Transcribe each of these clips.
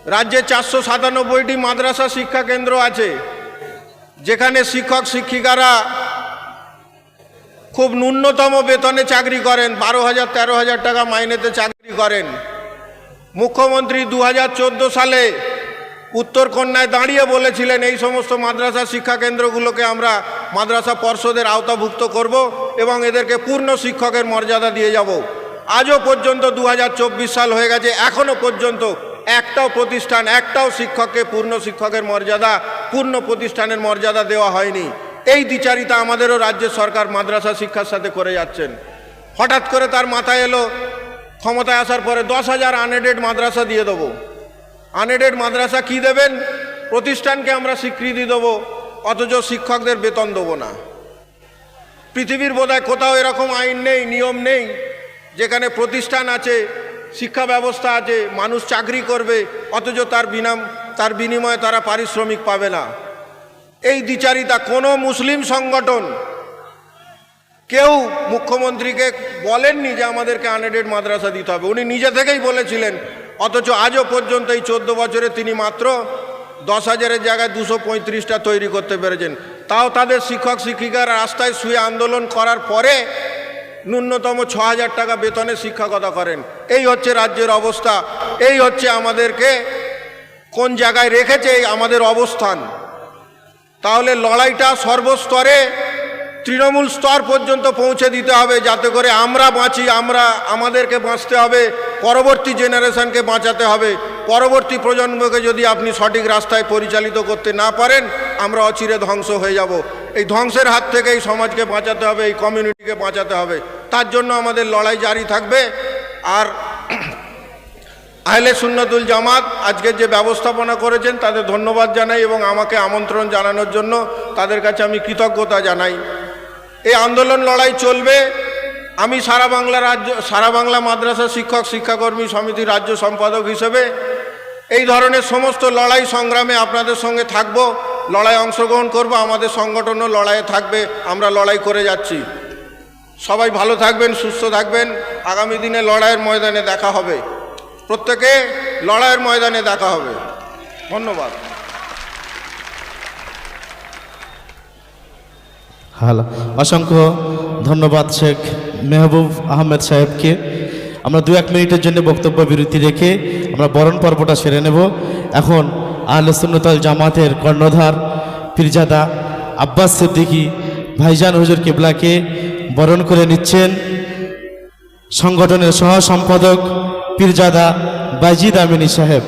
রাজ্যে 497টি মাদ্রাসা শিক্ষা কেন্দ্র আছে, যেখানে শিক্ষক শিক্ষিকারা খুব ন্যূনতম বেতনে চাকরি করেন, 12,000 13,000 টাকা মাইনেতে চাকরি করেন। মুখ্যমন্ত্রী 2014 সালে উত্তরকন্যায় দাঁড়িয়ে বলেছিলেন এই সমস্ত মাদ্রাসা শিক্ষা কেন্দ্রগুলোকে আমরা মাদ্রাসা পর্ষদের আওতাভুক্ত করব এবং এদেরকে পূর্ণ শিক্ষকের মর্যাদা দিয়ে যাব। আজও পর্যন্ত 2024 সাল হয়ে গেছে, এখনও পর্যন্ত একটাও প্রতিষ্ঠান, একটাও শিক্ষককে পূর্ণ শিক্ষকের মর্যাদা, পূর্ণ প্রতিষ্ঠানের মর্যাদা দেওয়া হয়নি। এই দ্বিচারিতা আমাদেরও রাজ্য সরকার মাদ্রাসা শিক্ষার সাথে করে যাচ্ছেন। হঠাৎ করে তার মাথায় এলো ক্ষমতায় আসার পরে 10,000 আনএডেড মাদ্রাসা দিয়ে দেবো। আনএডেড মাদ্রাসা কি দেবেন? প্রতিষ্ঠানকে আমরা স্বীকৃতি দেবো, অথচ শিক্ষকদের বেতন দেবো না। পৃথিবীর বোধহয় কোথাও এরকম আইন নেই, নিয়ম নেই, যেখানে প্রতিষ্ঠান আছে, শিক্ষা ব্যবস্থা আছে, মানুষ চাকরি করবে, অথচ তার বিনিময়ে তারা পারিশ্রমিক পাবে না। এই দ্বিচারিতা কোনো মুসলিম সংগঠন কেউ মুখ্যমন্ত্রীকে বলেননি যে আমাদেরকে আনএডেড মাদ্রাসা দিতে হবে, উনি নিজে থেকেই বলেছিলেন। অথচ আজও পর্যন্ত এই 14 বছরে তিনি মাত্র 10,000-এর জায়গায় 235টা তৈরি করতে পেরেছেন। তাও তাদের শিক্ষক শিক্ষিকারা রাস্তায় শুয়ে আন্দোলন করার পরে ন্যূনতম 6,000 টাকা বেতনে শিক্ষকতা করেন। এই হচ্ছে রাজ্যের অবস্থা, এই হচ্ছে আমাদেরকে কোন জায়গায় রেখেছে এই আমাদের অবস্থান। তাহলে লড়াইটা সর্বস্তরে, তৃণমূল স্তর পর্যন্ত পৌঁছে দিতে হবে, যাতে করে আমরা বাঁচি, আমাদেরকে বাঁচতে হবে, পরবর্তী জেনারেশনকে বাঁচাতে হবে। পরবর্তী প্রজন্মকে যদি আপনি সঠিক রাস্তায় পরিচালিত করতে না পারেন, আমরা অচিরে ধ্বংস হয়ে যাব। এই ধ্বংসের হাত থেকে এই সমাজকে বাঁচাতে হবে, এই কমিউনিটিকে বাঁচাতে হবে। তার জন্য আমাদের লড়াই জারি থাকবে। আর আহলে সুন্নাতুল জামাত আজকে যে ব্যবস্থাপনা করেছেন তাদের ধন্যবাদ জানাই এবং আমাকে আমন্ত্রণ জানানোর জন্য তাদের কাছে আমি কৃতজ্ঞতা জানাই। এই আন্দোলন লড়াই চলবে। আমি সারা বাংলা মাদ্রাসা শিক্ষক শিক্ষাকর্মী সমিতির রাজ্য সম্পাদক হিসেবে এই ধরনের সমস্ত লড়াই সংগ্রামে আপনাদের সঙ্গে থাকব, লড়াই অংশগ্রহণ করব, আমাদের সংগঠনও লড়াইয়ে থাকবে। আমরা লড়াই করে যাচ্ছি। সবাই ভালো থাকবেন, সুস্থ থাকবেন। আগামী দিনে লড়াইয়ের ময়দানে দেখা হবে, প্রত্যেকে লড়াইয়ের ময়দানে দেখা হবে। ধন্যবাদ। হ্যালো, অসংখ্য ধন্যবাদ শেখ মেহবুব আহমেদ সাহেবকে। আমরা 2-1 মিনিটের জন্য বক্তব্য বিরতি রেখে আমরা বরণ পর্বটা সেরে নেব। এখন আহলে সুন্নাত ওয়াল জামাতের কর্ণধার পীরজাদা আব্বাস সিদ্দিকী ভাইজান হুজুর কিবলাকে বরণ করে নিচ্ছেন সংগঠনের সহ সম্পাদক পীরজাদা বাইজিদ আমিনী সাহেব।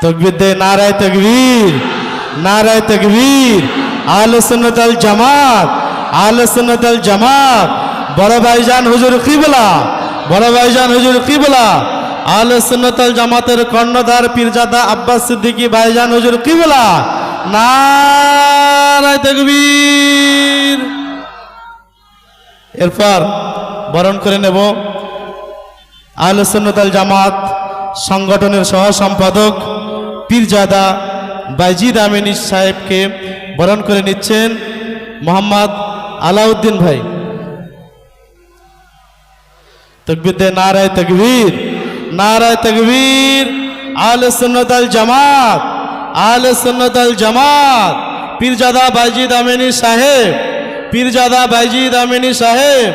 তকবীর দে, নারায়ে তাকবীর, নারায়ে তাকবীর। আহলে সুন্নাত ওয়াল জামাত, আহলে সুন্নাত ওয়াল জামাত, বড় ভাইজান হুজুর কিবলা, বড় ভাইজান হুজুর কিবলা, আহলে সুন্নাত ওয়াল জামাতের কর্ণধার পীরজাদা আব্বাস সিদ্দিকী ভাইজান হুজুর কিবলা, নারায়ে তাকবীর। এরপর বরণ করে নেব আহলে সুন্নাত ওয়াল জামাত সংগঠনের সহ সম্পাদক পীরজাদা বাইজিদ আমিনী সাহেবকে বরণ করে নিচ্ছেন মোহাম্মদ আলাউদ্দিন ভাই। তাকবীর দে, নারায়ে তাকবীর, নারায়ে তাকবীর। আহলে সুন্নাত ওয়াল জামাত, আহলে সুন্নাত ওয়াল জামাত, পীরজাদা বাইজিদ আমিনী সাহেব, পীরজাদা বাইজিদ আমিনী সাহেব,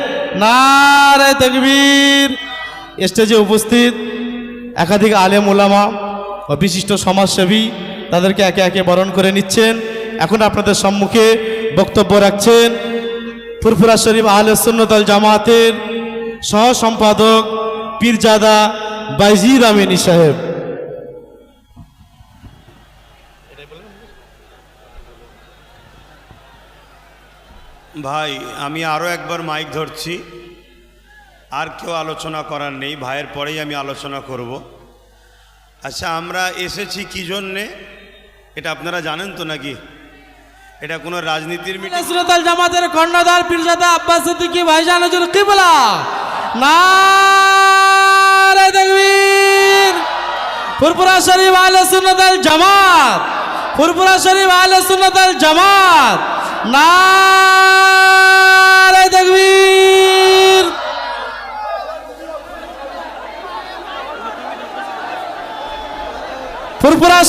নারায়ে তাকবীর। স্টেজে উপস্থিত একাধিক আলেম ওলামা ও বিশিষ্ট সমাজসেবী তাদেরকে একে একে বরণ করে নিচ্ছেন। এখন আপনাদের সম্মুখে বক্তব্য রাখছেন ফুরফুরা শরীফ আহলে সুন্নাত ওয়াল জামাতের সহ সম্পাদক পীরজাদা বাইজিদ আমিনী সাহেব। ভাই, আমি আরও একবার মাইক ধরছি, আর কেউ আলোচনা করার নেই, ভাইয়ের পরেই আমি আলোচনা করব। আচ্ছা, আমরা এসেছি কি জন্যে এটা আপনারা জানেন তো নাকি? এটা কোনো রাজনীতির মিটিং। সুন্নাত ওয়াল জামাতের কর্ণধার পীরজাদা আব্বাস সিদ্দিকী ভাইজান হুজুর কিবলা, নারায়ে তাকবীর। ফুরফুরা শরীফ আহলে সুন্নাত ওয়াল জামাত, ফুরফুরা শরীফ আহলে সুন্নাত ওয়াল জামাত, নারায়ে তাকবীর।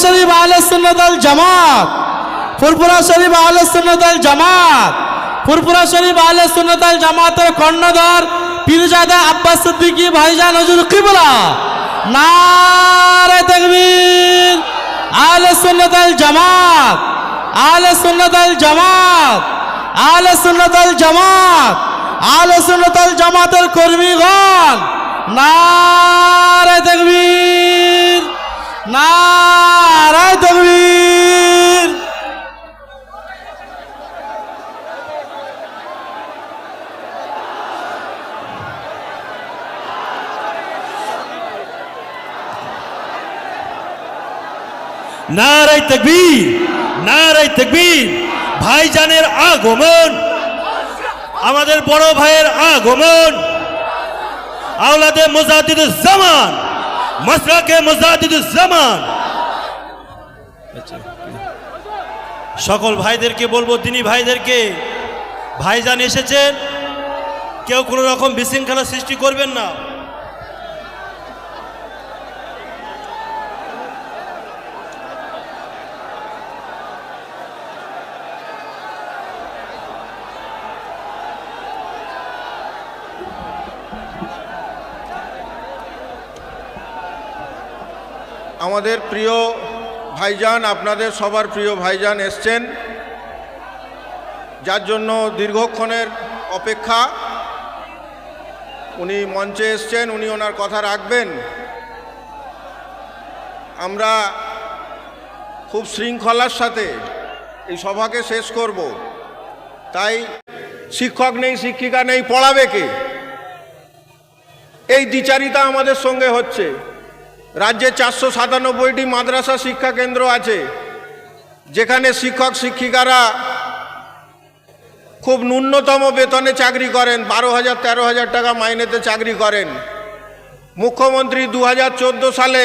শরীফ আহলে সুন্নাত আল জামাত, ফুরফুরা শরীফ আহলে সুন্নাত আল জামাত, ফুরফুরা শরীফ আহলে সুন্নাত আল জামাতের কর্ণধার পীরজাদা আব্বাস সিদ্দিকী ভাইজান হুজুর কিবলা। নারে তাকবীর। আহলে সুন্নাত আল জামাত, আহলে সুন্নাত আল জামাত, আহলে সুন্নাত আল জামাত, আহলে সুন্নাত আল জামাতের কর্মীগণ নারে তাকবীর, নারে তাকবীর। নারায়ে তাকবীর, নারায়ে তাকবীর। ভাইজানের আগমন, আমাদের বড় ভাইয়ের আগমন, আওলাদে মুজাদ্দিদুজ জামান, মাসরাকে মুজাদ্দিদুজ জামান। সকল ভাইদেরকে বলবো, দিনী ভাইদেরকে, ভাইজান এসেছেন, কেউ কোনো রকম বিশৃঙ্খলা সৃষ্টি করবেন না। আমাদের প্রিয় ভাইজান, আপনাদের সবার প্রিয় ভাইজান এসছেন, যার জন্য দীর্ঘক্ষণের অপেক্ষা। উনি মঞ্চে এসছেন, উনি ওনার কথা রাখবেন। আমরা খুব শৃঙ্খলার সাথে এই সভাকে শেষ করব। তাই শিক্ষক নেই, শিক্ষিকা নেই, পড়াবে কে? এই দ্বিচারিতা আমাদের সঙ্গে হচ্ছে। রাজ্যে 497টি মাদ্রাসা শিক্ষা কেন্দ্র আছে, যেখানে শিক্ষক শিক্ষিকারা খুব ন্যূনতম বেতনে চাকরি করেন, 12,000 13,000 টাকা মাইনেতে চাকরি করেন। মুখ্যমন্ত্রী 2014 সালে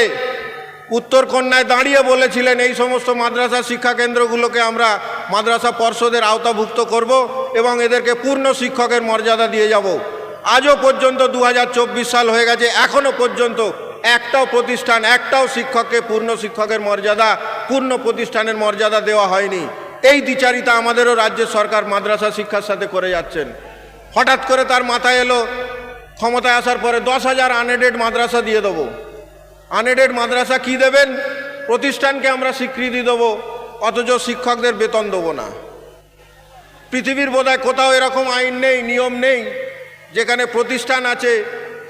উত্তরকন্যায় দাঁড়িয়ে বলেছিলেন এই সমস্ত মাদ্রাসা শিক্ষা কেন্দ্রগুলোকে আমরা মাদ্রাসা পর্ষদের আওতাভুক্ত করব এবং এদেরকে পূর্ণ শিক্ষকের মর্যাদা দিয়ে যাব। আজও পর্যন্ত 2024 সাল হয়ে গেছে, এখনও পর্যন্ত একটাও প্রতিষ্ঠান, একটাও শিক্ষককে পূর্ণ শিক্ষকের মর্যাদা, পূর্ণ প্রতিষ্ঠানের মর্যাদা দেওয়া হয়নি। এই দ্বিচারিতা আমাদেরও রাজ্যের সরকার মাদ্রাসা শিক্ষার সাথে করে যাচ্ছেন। হঠাৎ করে তার মাথায় এলো ক্ষমতায় আসার পরে 10,000 আনএডেড মাদ্রাসা দিয়ে দেবো। আনএডেড মাদ্রাসা কি দেবেন? প্রতিষ্ঠানকে আমরা স্বীকৃতি দেবো, অথচ শিক্ষকদের বেতন দেবো না। পৃথিবীর বোধহয় কোথাও এরকম আইন নেই, নিয়ম নেই, যেখানে প্রতিষ্ঠান আছে,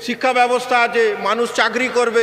শিক্ষা ব্যবস্থা আছে, মানুষ চাকরি করবে,